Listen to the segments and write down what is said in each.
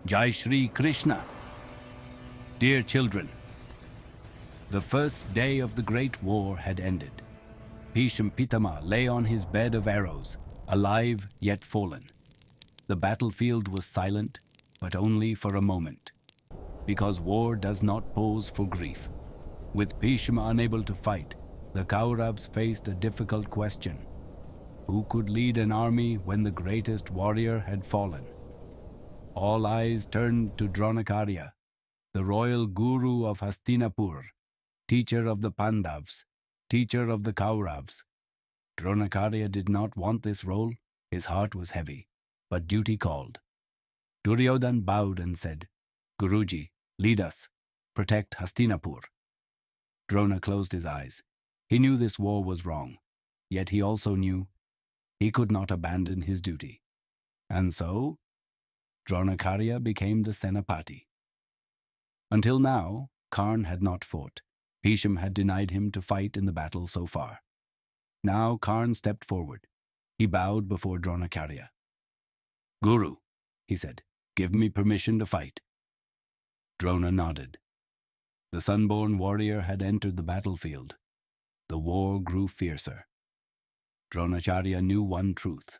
Jai Shri Krishna. Dear children, the first day of the Great War had ended. Bhishma Pitama lay on his bed of arrows, alive yet fallen. The battlefield was silent, but only for a moment, because war does not pause for grief. With Bhishma unable to fight, the Kauravas faced a difficult question. Who could lead an army when the greatest warrior had fallen? All eyes turned to Dronakarya, the royal guru of Hastinapur, teacher of the Pandavas, teacher of the Kauravas. Dronakarya did not want this role. His heart was heavy, but duty called. Duryodhan bowed and said, Guruji, lead us, protect Hastinapur. Drona closed his eyes. He knew this war was wrong, yet he also knew he could not abandon his duty. And so, Dronakarya became the Senapati. Until now, Karn had not fought. Bhishma had denied him to fight in the battle so far. Now Karn stepped forward. He bowed before Dronakarya. Guru, he said, give me permission to fight. Drona nodded. The sunborn warrior had entered the battlefield. The war grew fiercer. Dronacharya knew one truth.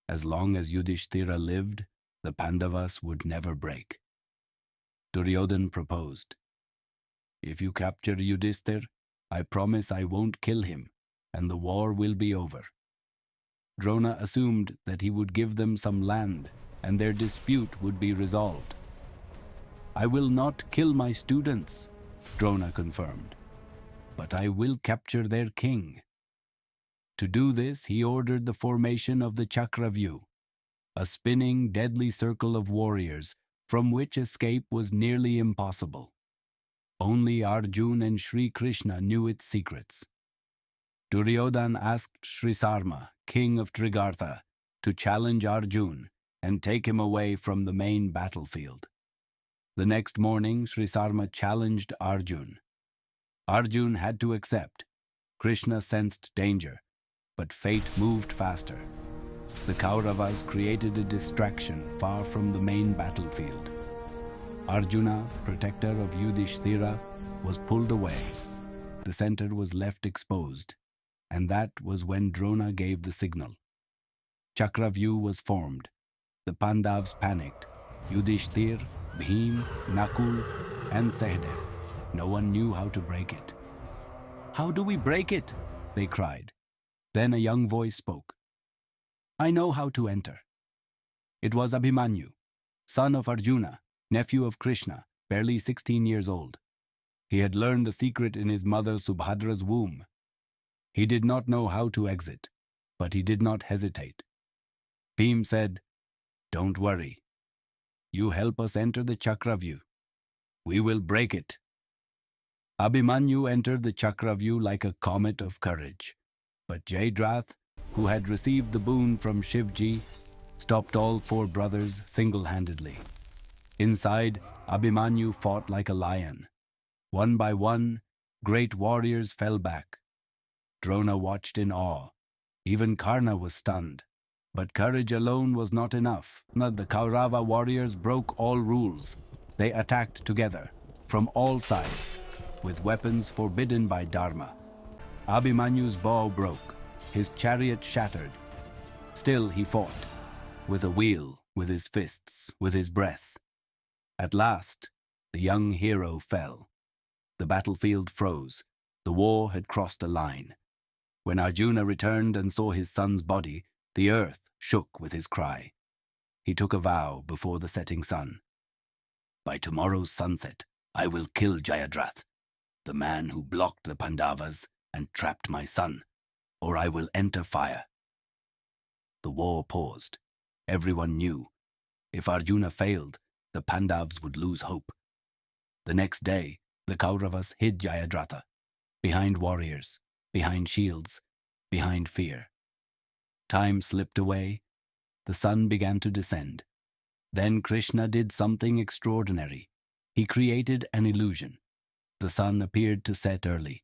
As long as Yudhishthira lived, the Pandavas would never break. Duryodhan proposed. If you capture Yudhishthir, I promise I won't kill him, and the war will be over. Drona assumed that he would give them some land, and their dispute would be resolved. I will not kill my students, Drona confirmed, but I will capture their king. To do this, he ordered the formation of the Chakravyuh, a spinning, deadly circle of warriors from which escape was nearly impossible. Only Arjuna and Sri Krishna knew its secrets. Duryodhan asked Sri Sarma, king of Trigartha, to challenge Arjuna and take him away from the main battlefield. The next morning, Sri Sarma challenged Arjuna. Arjuna had to accept. Krishna sensed danger, but fate moved faster. The Kauravas created a distraction far from the main battlefield. Arjuna, protector of Yudhishthira, was pulled away. The center was left exposed, and that was when Drona gave the signal. Chakravyuh was formed. The Pandavas panicked. Yudhishthir, Bhim, Nakul, and Sahadev. No one knew how to break it. How do we break it? They cried. Then a young voice spoke. I know how to enter. It was Abhimanyu, son of Arjuna, nephew of Krishna, barely 16 years old. He had learned the secret in his mother Subhadra's womb. He did not know how to exit, but he did not hesitate. Bhim said, Don't worry. You help us enter the Chakravyuh. We will break it. Abhimanyu entered the Chakravyuh like a comet of courage. But Jayadrath, who had received the boon from Shivji, stopped all four brothers single-handedly. Inside, Abhimanyu fought like a lion. One by one, great warriors fell back. Drona watched in awe. Even Karna was stunned. But courage alone was not enough. The Kaurava warriors broke all rules. They attacked together, from all sides, with weapons forbidden by Dharma. Abhimanyu's bow broke. His chariot shattered. Still he fought, with a wheel, with his fists, with his breath. At last, the young hero fell. The battlefield froze. The war had crossed a line. When Arjuna returned and saw his son's body, the earth shook with his cry. He took a vow before the setting sun. By tomorrow's sunset, I will kill Jayadrath, the man who blocked the Pandavas and trapped my son, or I will enter fire. The war paused. Everyone knew. If Arjuna failed, the Pandavas would lose hope. The next day, the Kauravas hid Jayadratha, behind warriors, behind shields, behind fear. Time slipped away. The sun began to descend. Then Krishna did something extraordinary. He created an illusion. The sun appeared to set early.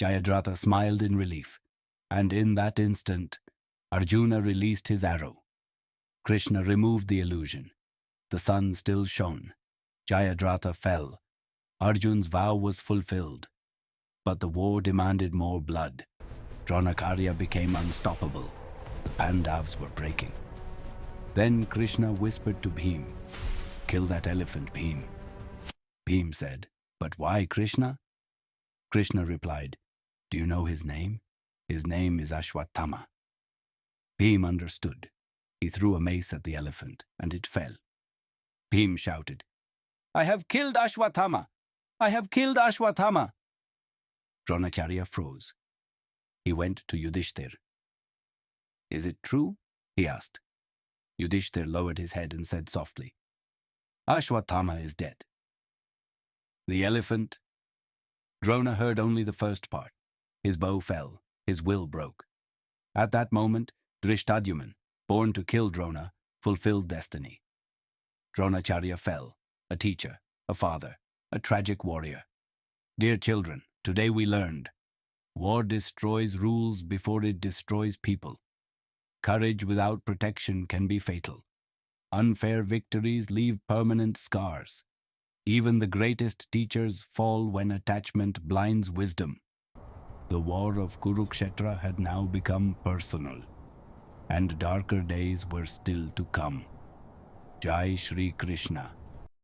Jayadratha smiled in relief, and in that instant, Arjuna released his arrow. Krishna removed the illusion. The sun still shone. Jayadratha fell. Arjun's vow was fulfilled. But the war demanded more blood. Dronakarya became unstoppable. The Pandavas were breaking. Then Krishna whispered to Bhim, "Kill that elephant, Bhim." Bhim said, "But why, Krishna?" Krishna replied, "Do you know his name? His name is Ashwatthama." Bhim understood. He threw a mace at the elephant, and it fell. Bhim shouted, "I have killed Ashwatthama! I have killed Ashwatthama!" Dronacharya froze. He went to Yudhishthir. "Is it true?" he asked. Yudhishthir lowered his head and said softly, "Ashwatthama is dead." The elephant. Drona heard only the first part. His bow fell. His will broke. At that moment, Drishtadyuman, born to kill Drona, fulfilled destiny. Dronacharya fell, a teacher, a father, a tragic warrior. Dear children, today we learned, war destroys rules before it destroys people. Courage without protection can be fatal. Unfair victories leave permanent scars. Even the greatest teachers fall when attachment blinds wisdom. The war of Kurukshetra had now become personal, and darker days were still to come. Jai Shri Krishna.